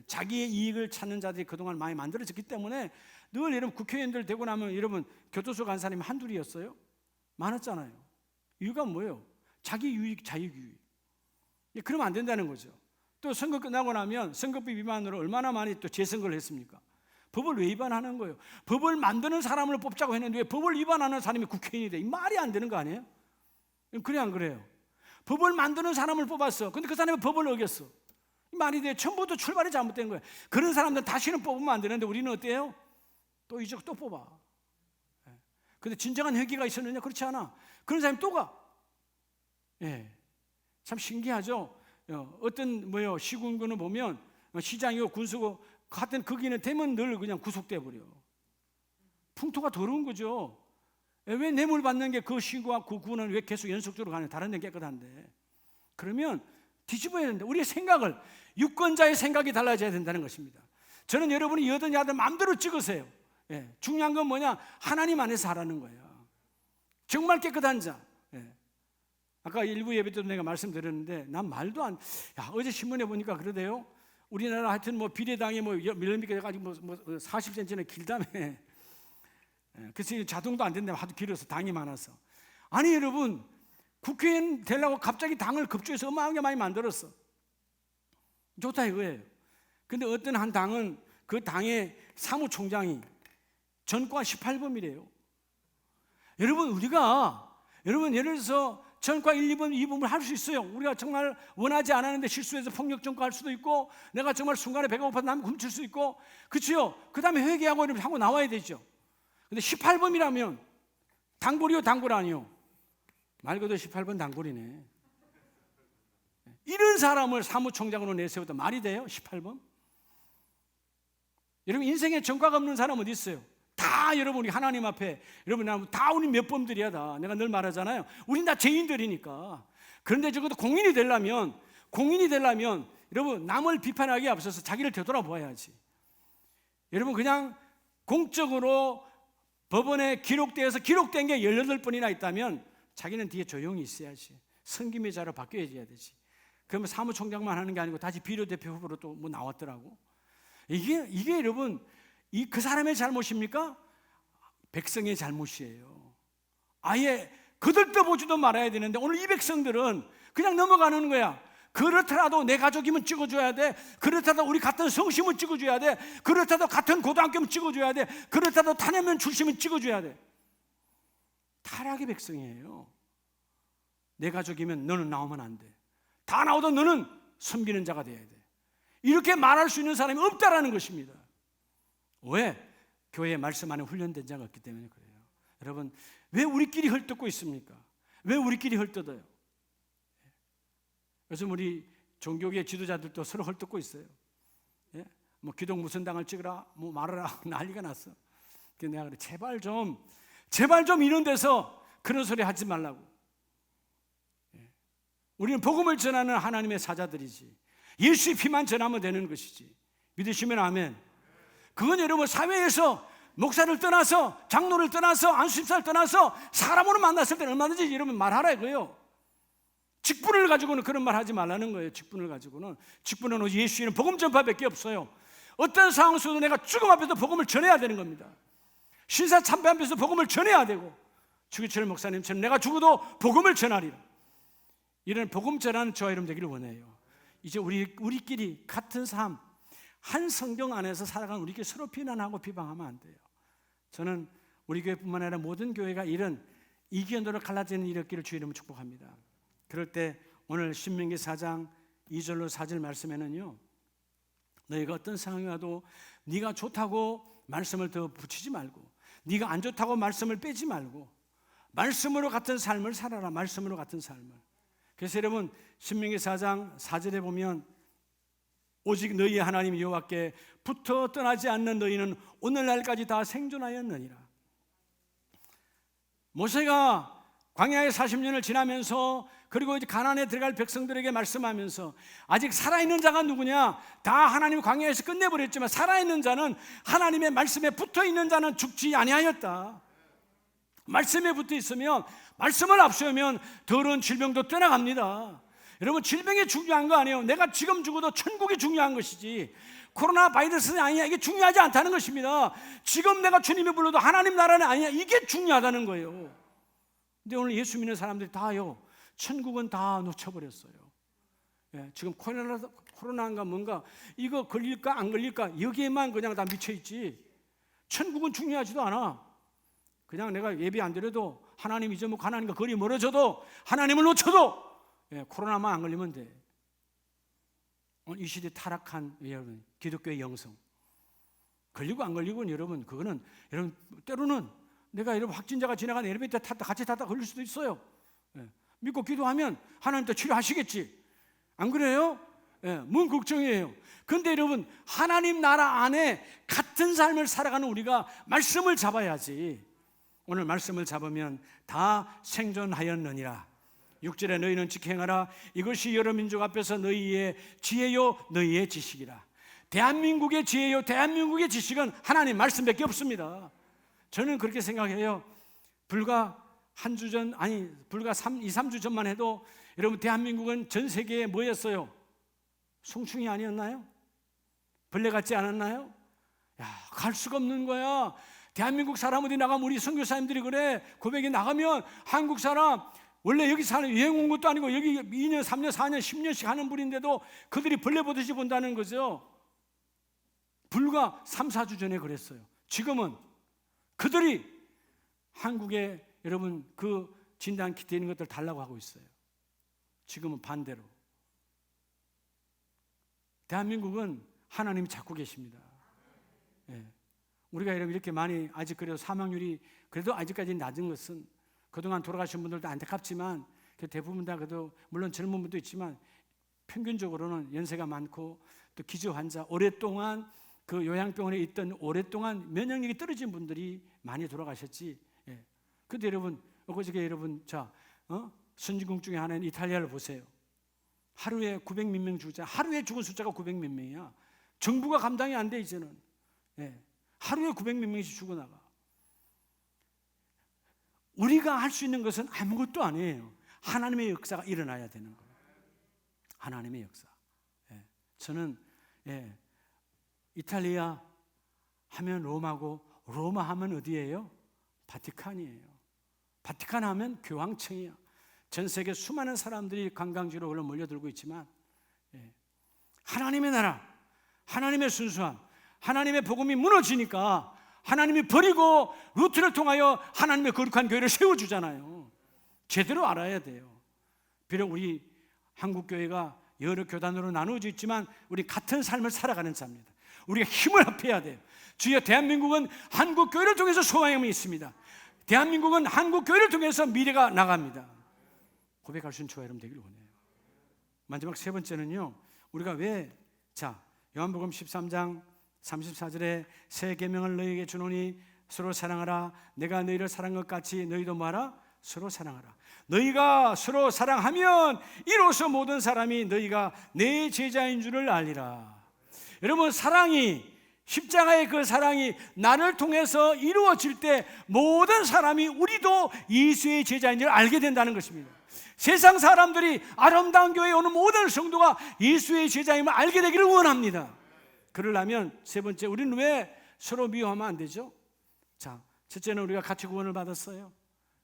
자기의 이익을 찾는 자들이 그동안 많이 만들어졌기 때문에 늘 여러분 국회의원들 되고 나면 여러분 교도소 간 사람이 한둘이었어요? 많았잖아요. 이유가 뭐예요? 자기 유익, 자기 유익. 그러면 안 된다는 거죠. 또 선거 끝나고 나면 선거법 위반으로 얼마나 많이 또 재선거를 했습니까? 법을 왜 위반하는 거예요? 법을 만드는 사람을 뽑자고 했는데 왜 법을 위반하는 사람이 국회의원이 돼? 이 말이 안 되는 거 아니에요? 그래 안 그래요? 법을 만드는 사람을 뽑았어. 근데 그 사람이 법을 어겼어. 말이 돼. 처음부터 출발이 잘못된 거예요. 그런 사람들 다시는 뽑으면 안 되는데 우리는 어때요? 또 이제 또 뽑아. 근데 진정한 회개가 있었느냐? 그렇지 않아. 그런 사람이 또 가. 참 신기하죠. 어떤 시군구는 보면 시장이고 군수고 같은 거기는 되면 늘 그냥 구속돼 버려. 풍토가 더러운 거죠. 왜 뇌물 받는 게 그 시구와 그 구는 왜 계속 연속적으로 가냐? 다른 데는 깨끗한데. 그러면 뒤집어야 된다. 우리의 생각을, 유권자의 생각이 달라져야 된다는 것입니다. 저는 여러분이 여든 야든 마음대로 찍으세요. 중요한 건 뭐냐? 하나님 안에서 하라는 거예요. 정말 깨끗한 자. 아까 일부 예배 때도 내가 말씀드렸는데 난 말도 안. 어제 신문에 보니까 그러대요. 우리나라 하여튼 비례당이 몇 미터 가지고 40cm나 길다며. 그래서 자동도 안 된다며. 하도 길어서 당이 많아서. 아니 여러분, 국회의원 되려고 갑자기 당을 급조해서 어마어마하게 많이 만들었어. 좋다 이거예요. 근데 어떤 한 당은 그 당의 사무총장이 전과 18범이래요. 여러분 예를 들어서 전과 1, 2번, 2범을 할 수 있어요. 우리가 정말 원하지 않았는데 실수해서 폭력 전과할 수도 있고, 내가 정말 순간에 배가 고파서 남 훔칠 수 있고, 그렇죠? 그 다음에 회개하고 이렇게 하고 나와야 되죠. 근데 18범이라면 단골이요, 단골 아니요? 말 그대로 18번 단골이네. 이런 사람을 사무총장으로 내세워도 말이 돼요? 18번? 여러분 인생에 전과가 없는 사람 어디 있어요? 다 여러분 우리 하나님 앞에 여러분 다 우리 몇 범들이야 다. 내가 늘 말하잖아요. 우린 다 죄인들이니까. 그런데 적어도 공인이 되려면 여러분 남을 비판하기에 앞서서 자기를 되돌아보아야지. 여러분 그냥 공적으로 법원에 기록된 게 18번이나 있다면 자기는 뒤에 조용히 있어야지. 섬김의 자로 바뀌어야 되지. 그러면 사무총장만 하는 게 아니고 다시 비례대표 후보로 또 나왔더라고. 이게 여러분 그 사람의 잘못입니까? 백성의 잘못이에요. 아예 거들떠보지도 말아야 되는데 오늘 이 백성들은 그냥 넘어가는 거야. 그렇더라도 내 가족이면 찍어줘야 돼. 그렇다도 우리 같은 성심은 찍어줘야 돼. 그렇다도 같은 고등학교면 찍어줘야 돼. 그렇다도 탄핵면 출신은 찍어줘야 돼. 타락의 백성이에요. 내 가족이면 너는 나오면 안 돼. 다 나오도 너는 섬기는 자가 돼야 돼. 이렇게 말할 수 있는 사람이 없다라는 것입니다. 왜? 교회의 말씀 안에 훈련된 자가 없기 때문에 그래요. 여러분 왜 우리끼리 헐뜯고 있습니까? 왜 우리끼리 헐뜯어요? 요즘 우리 종교계 지도자들도 서로 헐뜯고 있어요. 기독 무슨 당을 찍으라 말하라 난리가 났어. 그래서 내가 그래 제발 좀 이런 데서 그런 소리 하지 말라고. 우리는 복음을 전하는 하나님의 사자들이지. 예수의 피만 전하면 되는 것이지. 믿으시면 아멘. 그건 여러분 사회에서 목사를 떠나서 장로를 떠나서 안수집사를 떠나서 사람으로 만났을 때는 얼마든지 여러분 말하라 이거예요. 직분을 가지고는 그런 말 하지 말라는 거예요. 직분을 가지고는 오직 예수는 복음 전파밖에 없어요. 어떤 상황 속에도 내가 죽음 앞에서 복음을 전해야 되는 겁니다. 신사 참배 앞에서 복음을 전해야 되고, 주기철 목사님처럼 내가 죽어도 복음을 전하리라. 이런 복음 전하는 저와 여러분 되기를 원해요. 이제 우리끼리 같은 삶, 한 성경 안에서 살아가는 우리끼리 서로 비난하고 비방하면 안 돼요. 저는 우리 교회뿐만 아니라 모든 교회가 이런 이견으로 갈라지는 일이 없기를 주의 이름으로 축복합니다. 그럴 때 오늘 신명기 4장 2절로 4절 말씀에는요, 너희가 어떤 상황이 와도 네가 좋다고 말씀을 더 붙이지 말고, 네가 안 좋다고 말씀을 빼지 말고, 말씀으로 같은 삶을 살아라. 말씀으로 같은 삶을. 그래서 여러분, 신명기 4장 4절에 보면 오직 너희의 하나님 여호와께 붙어 떠나지 않는 너희는 오늘날까지 다 생존하였느니라. 모세가 광야의 40년을 지나면서, 그리고 이제 가나안에 들어갈 백성들에게 말씀하면서, 아직 살아있는 자가 누구냐? 다 하나님 광야에서 끝내버렸지만 살아있는 자는, 하나님의 말씀에 붙어있는 자는 죽지 아니하였다. 말씀에 붙어있으면, 말씀을 앞세우면 더러운 질병도 떠나갑니다. 여러분, 질병이 중요한 거 아니에요. 내가 지금 죽어도 천국이 중요한 것이지 코로나 바이러스는 아니야. 이게 중요하지 않다는 것입니다. 지금 내가 주님이 불러도 하나님 나라는 아니야. 이게 중요하다는 거예요. 근데 오늘 예수 믿는 사람들이 다요, 천국은 다 놓쳐버렸어요. 예, 지금 코로나인가 뭔가 이거 걸릴까 안 걸릴까 여기에만 그냥 다 미쳐있지, 천국은 중요하지도 않아. 그냥 내가 예배 안 드려도, 하나님 잊어먹고 하나님과 거리 멀어져도, 하나님을 놓쳐도, 예, 코로나만 안 걸리면 돼. 오늘 이 시대 타락한 여러분, 기독교의 영성, 걸리고 안 걸리고는 여러분, 그거는 여러분 때로는 내가 여러분 확진자가 지나가는 엘리베이터 탔다 같이 탔다 걸릴 수도 있어요. 예, 믿고 기도하면 하나님 또 치료하시겠지. 안 그래요? 예, 뭔 걱정이에요. 그런데 여러분, 하나님 나라 안에 같은 삶을 살아가는 우리가 말씀을 잡아야지. 오늘 말씀을 잡으면 다 생존하였느니라. 6절에 너희는 직행하라. 이것이 여러 민족 앞에서 너희의 지혜요 너희의 지식이라. 대한민국의 지혜요 대한민국의 지식은 하나님 말씀밖에 없습니다. 저는 그렇게 생각해요. 불과 한 주 전, 아니 불과 2, 3주 전만 해도 여러분, 대한민국은 전 세계에 뭐였어요? 송충이 아니었나요? 벌레 같지 않았나요? 야, 갈 수가 없는 거야. 대한민국 사람 어디 나가면, 우리 선교사님들이 그래, 고백이 나가면 한국 사람, 원래 여기 사는 여행 온 것도 아니고 여기 2년, 3년, 4년, 10년씩 하는 분인데도 그들이 벌레 보듯이 본다는 거죠. 불과 3, 4주 전에 그랬어요. 지금은 그들이 한국에 여러분 그 진단 키트 있는 것들 달라고 하고 있어요. 지금은 반대로. 대한민국은 하나님이 잡고 계십니다. 예. 우리가 여러분 이렇게 많이, 아직 그래도 사망률이 그래도 아직까지 낮은 것은, 그동안 돌아가신 분들도 안타깝지만 대부분 다 그래도, 물론 젊은 분도 있지만 평균적으로는 연세가 많고 또 기저 환자, 오랫동안 그 요양병원에 있던, 오랫동안 면역력이 떨어진 분들이 많이 돌아가셨지. 예. 근데 여러분, 어저께 여러분, 선진국 중에 하나인 이탈리아를 보세요. 하루에 900 몇 명 죽자. 하루에 죽은 숫자가 900 몇 명이야. 정부가 감당이 안 돼 이제는. 예. 하루에 900 몇 명씩 죽어나가. 우리가 할 수 있는 것은 아무것도 아니에요. 하나님의 역사가 일어나야 되는 거예요. 하나님의 역사. 예. 저는 이탈리아 하면 로마고, 로마 하면 어디예요? 바티칸이에요. 바티칸 하면 교황청이야. 전 세계 수많은 사람들이 관광지로 몰려들고 있지만, 하나님의 나라, 하나님의 순수함, 하나님의 복음이 무너지니까 하나님이 버리고 루트를 통하여 하나님의 거룩한 교회를 세워주잖아요. 제대로 알아야 돼요. 비록 우리 한국교회가 여러 교단으로 나누어져 있지만 우리 같은 삶을 살아가는 자입니다. 우리가 힘을 합해야 돼요. 주여, 대한민국은 한국교회를 통해서 소망이 있습니다. 대한민국은 한국교회를 통해서 미래가 나갑니다. 고백할 수 있는 저와 여러분 되기를 원해요. 마지막 세 번째는요, 우리가 왜, 요한복음 13장 34절에 새 계명을 너희에게 주노니 서로 사랑하라. 내가 너희를 사랑한 것 같이 너희도 뭐하라? 서로 사랑하라. 너희가 서로 사랑하면 이로써 모든 사람이 너희가 내 제자인 줄을 알리라. 여러분, 사랑이, 십자가의 그 사랑이 나를 통해서 이루어질 때 모든 사람이 우리도 예수의 제자인 줄 알게 된다는 것입니다. 세상 사람들이 아름다운 교회에 오는 모든 성도가 예수의 제자임을 알게 되기를 원합니다. 그러려면 세 번째, 우리는 왜 서로 미워하면 안 되죠? 자, 첫째는 우리가 같이 구원을 받았어요.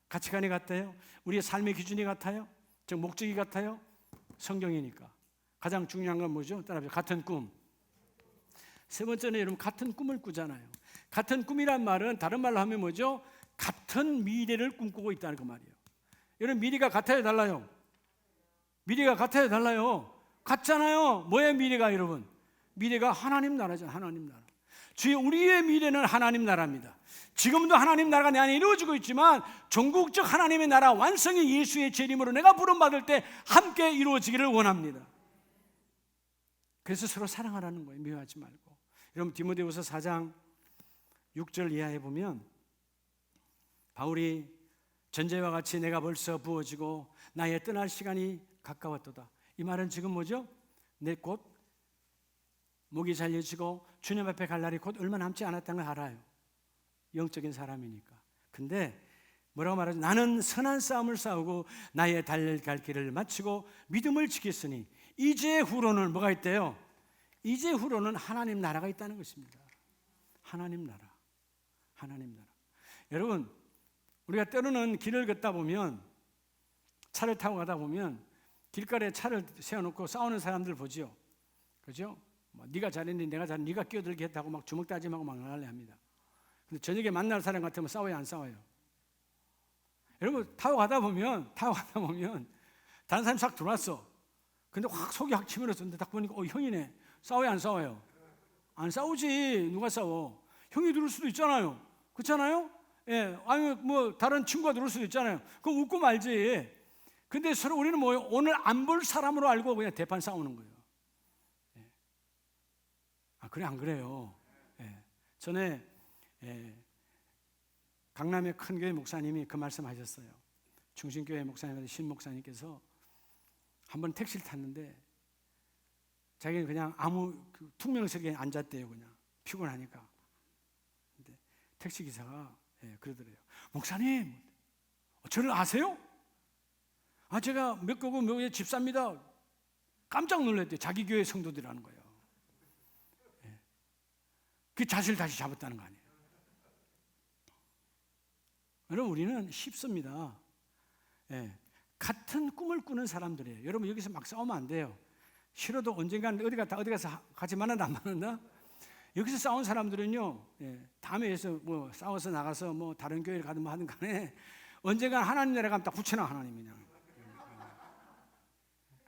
가치관이 같아요. 우리의 삶의 기준이 같아요. 즉 목적이 같아요. 성경이니까. 가장 중요한 건 뭐죠? 따라합시다. 같은 꿈. 세 번째는 여러분 같은 꿈을 꾸잖아요. 같은 꿈이란 말은 다른 말로 하면 뭐죠? 같은 미래를 꿈꾸고 있다는 그 말이에요. 여러분 미래가 같아요, 달라요? 미래가 같아요, 달라요? 같잖아요. 뭐의 미래가 여러분? 미래가 하나님 나라죠. 하나님 나라. 주의 우리의 미래는 하나님 나라입니다. 지금도 하나님 나라가 내 안에 이루어지고 있지만 전국적 하나님의 나라 완성이 예수의 재림으로 내가 부름받을 때 함께 이루어지기를 원합니다. 그래서 서로 사랑하라는 거예요. 미워하지 말고. 여러분 디모데후서 4장 6절 이하에 보면 바울이 전제와 같이 내가 벌써 부어지고 나의 떠날 시간이 가까웠도다. 이 말은 지금 뭐죠? 내 곧 목이 잘려지고 주님 앞에 갈 날이 곧 얼마 남지 않았다는 걸 알아요. 영적인 사람이니까. 근데 뭐라고 말하죠? 나는 선한 싸움을 싸우고 나의 달려갈 길을 마치고 믿음을 지켰으니 이제 후로는 뭐가 있대요? 이제 후로는 하나님 나라가 있다는 것입니다. 하나님 나라. 하나님 나라. 여러분 우리가 때로는 길을 걷다 보면 차를 타고 가다 보면 길가에 차를 세워놓고 싸우는 사람들 보죠. 그죠? 뭐 네가 잘했니 내가 잘했니 네가 끼어들게 했다고 막 주먹 다짐하고 막 나갈래 합니다. 근데 저녁에 만날 사람 같으면 싸워요, 안 싸워요? 여러분 타고 가다 보면 다른 사람이 싹 들어왔어. 근데 확 속이 확 치밀었는데 딱 보니까 형이네. 싸워요, 안 싸워요? 안 싸우지. 누가 싸워? 형이 들을 수도 있잖아요. 그렇잖아요? 예, 아니 뭐 다른 친구가 들을 수도 있잖아요. 그럼 웃고 말지. 근데 서로 우리는 뭐예요? 오늘 안 볼 사람으로 알고 그냥 대판 싸우는 거예요. 예. 아 그래 안 그래요? 예. 전에 강남의 큰 교회 목사님이 그 말씀하셨어요. 중심교회 목사님, 신 목사님께서 한번 택시를 탔는데 자기는 그냥 아무 투명석에 앉았대요. 그냥 피곤하니까. 근데 택시 기사가 그러더래요. 목사님, 저를 아세요? 아 제가 몇 교구 몇 개 집사입니다. 깜짝 놀랐대요. 자기 교회 성도들이라는 거예요. 그 자세를 다시 잡았다는 거 아니에요. 여러분 우리는 쉽습니다. 같은 꿈을 꾸는 사람들이에요. 여러분 여기서 막 싸우면 안 돼요. 싫어도 언젠간 어디 가서 같이 만난다 안 만난다? 여기서 싸운 사람들은요, 다음에서 뭐 싸워서 나가서 뭐 다른 교회를 가든 뭐 하든 간에 언젠간 하나님 나라 가면 딱 붙여놔 하나님이 그냥.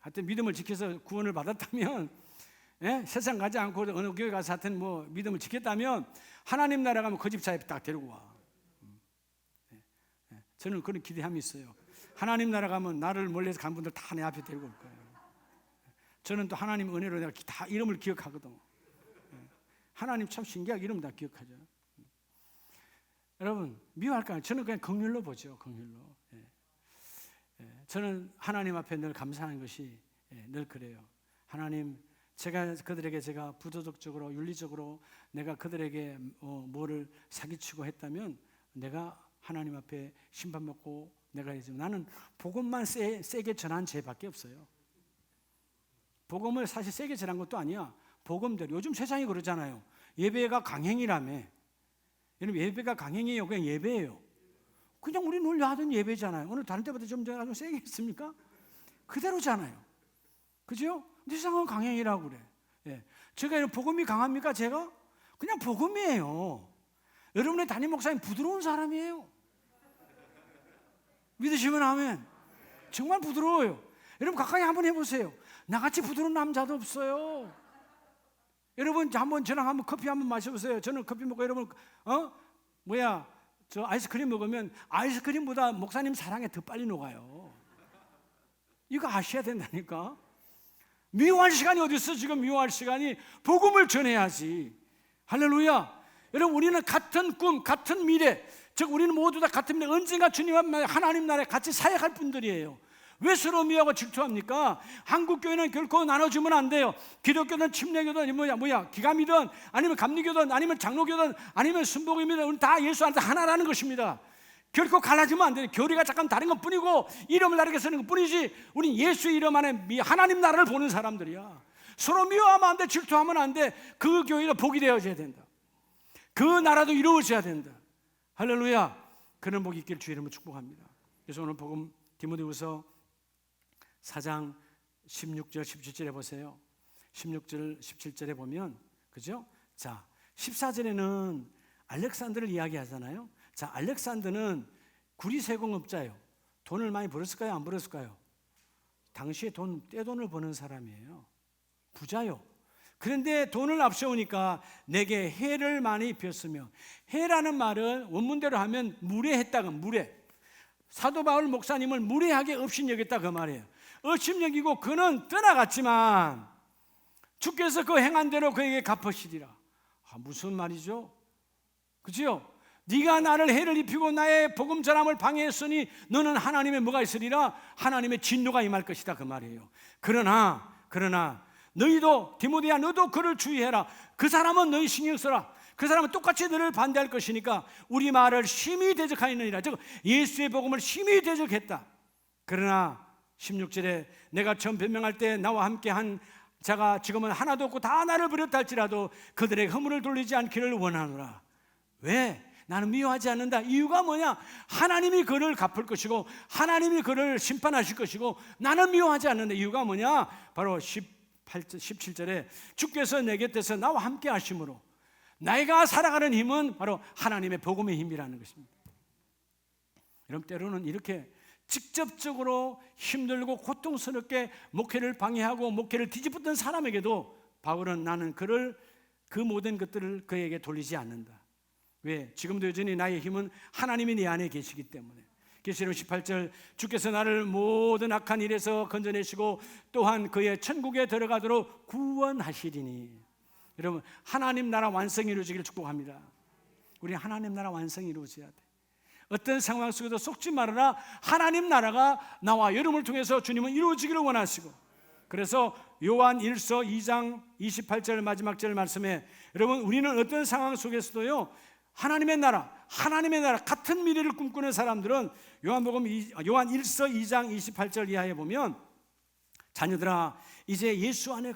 하여튼 믿음을 지켜서 구원을 받았다면, 세상 가지 않고 어느 교회 가서 하여튼 뭐 믿음을 지켰다면 하나님 나라 가면 그 집 사이에 딱 데리고 와. 저는 그런 기대함이 있어요. 하나님 나라 가면 나를 멀리서 간 분들 다 내 앞에 데리고 올 거예요. 저는 또 하나님 은혜로 내가 다 이름을 기억하거든. 하나님 참 신기하게 이름 다 기억하죠. 여러분 미워할까요? 저는 그냥 긍휼로 보죠. 긍휼로. 저는 하나님 앞에 늘 감사하는 것이 늘 그래요. 하나님, 그들에게 제가 부도덕적으로 윤리적으로 내가 그들에게 뭐를 사기치고 했다면 내가 하나님 앞에 심판받고 내가 이제 나는 복음만 세게 전한 죄밖에 없어요. 복음을 사실 세게 전한 것도 아니야. 복음대로. 요즘 세상이 그러잖아요. 예배가 강행이라며. 여러분 예배가 강행이에요? 그냥 예배예요. 그냥 우리 늘 하던 예배잖아요. 오늘 다른 때보다 좀 세게 했습니까? 그대로잖아요. 그죠? 근데 세상은 강행이라고 그래. 제가 이런 복음이 강합니까? 제가? 그냥 복음이에요. 여러분의 담임 목사님 부드러운 사람이에요. 믿으시면 아멘. 정말 부드러워요. 여러분 가까이 한번 해보세요. 나같이 부드러운 남자도 없어요. 여러분 한번 저랑 한번 커피 한번 마셔보세요. 저는 커피 먹고 여러분 저 아이스크림 먹으면 아이스크림보다 목사님 사랑에 더 빨리 녹아요. 이거 아셔야 된다니까. 미워할 시간이 어디 있어? 지금 미워할 시간이 복음을 전해야지. 할렐루야. 여러분 우리는 같은 꿈, 같은 미래, 즉 우리는 모두 다 같은 미래, 언젠가 주님 앞에 하나님 나라에 같이 사역할 분들이에요. 왜 서로 미워하고 질투합니까? 한국교회는 결코 나눠주면 안 돼요. 기독교든 침례교든 기감이든 아니면 감리교든 아니면 장로교든 아니면 순복음이든 우리 다 예수 안에서 하나라는 것입니다. 결코 갈라지면 안 돼요. 교리가 잠깐 다른 것 뿐이고 이름을 다르게 쓰는 것 뿐이지 우리 예수의 이름 안에 하나님 나라를 보는 사람들이야. 서로 미워하면 안 돼. 질투하면 안 돼. 그 교회가 복이 되어져야 된다. 그 나라도 이루어져야 된다. 할렐루야. 그런 복이 있기를 주의 이름으로 축복합니다. 그래서 오늘 복음 디모데후서 4장 16절 17절에 보세요. 16절 17절에 보면 그죠? 자, 14절에는 알렉산더를 이야기하잖아요. 자, 알렉산더는 구리세공업자예요. 돈을 많이 벌었을까요? 안 벌었을까요? 당시에 떼돈을 버는 사람이에요. 부자요. 그런데 돈을 앞세우니까 내게 해를 많이 입혔으며, 해라는 말은 원문대로 하면 무례했다가 무례. 사도 바울 목사님을 무례하게 업신여겼다 그 말이에요. 업신여기고 그는 떠나갔지만 주께서 그 행한 대로 그에게 갚으시리라. 무슨 말이죠? 그죠? 네가 나를 해를 입히고 나의 복음 전함을 방해했으니 너는 하나님의 뭐가 있으리라? 하나님의 진노가 임할 것이다 그 말이에요. 그러나 너희도 디모데야 너도 그를 주의해라. 그 사람은 너희 신경 써라. 그 사람은 똑같이 너를 반대할 것이니까 우리 말을 심히 대적하느니라. 즉 예수의 복음을 심히 대적했다. 그러나 16절에 내가 처음 변명할 때 나와 함께 한 자가 지금은 하나도 없고 다 나를 버렸다 할지라도 그들의 허물을 돌리지 않기를 원하노라. 왜? 나는 미워하지 않는다. 이유가 뭐냐? 하나님이 그를 갚을 것이고 하나님이 그를 심판하실 것이고 나는 미워하지 않는다. 이유가 뭐냐? 바로 17절에 주께서 내 곁에서 나와 함께 하심으로 내가 살아가는 힘은 바로 하나님의 복음의 힘이라는 것입니다. 여러분, 때로는 이렇게 직접적으로 힘들고 고통스럽게 목회를 방해하고 목회를 뒤집었던 사람에게도 바울은 나는 그를 그 모든 것들을 그에게 돌리지 않는다. 왜? 지금도 여전히 나의 힘은 하나님이 내 안에 계시기 때문에. 계시록 18절 주께서 나를 모든 악한 일에서 건져내시고 또한 그의 천국에 들어가도록 구원하시리니. 여러분, 하나님 나라 완성이 이루어지기를 축복합니다. 우리 하나님 나라 완성이 이루어져야 돼. 어떤 상황 속에도 속지 말아라. 하나님 나라가 나와 여러분을 통해서 주님은 이루어지기를 원하시고, 그래서 요한 1서 2장 28절 마지막 절 말씀에 여러분 우리는 어떤 상황 속에서도요 하나님의 나라 같은 미래를 꿈꾸는 사람들은 요한 1서 2장 28절 이하에 보면 자녀들아 이제 예수 안에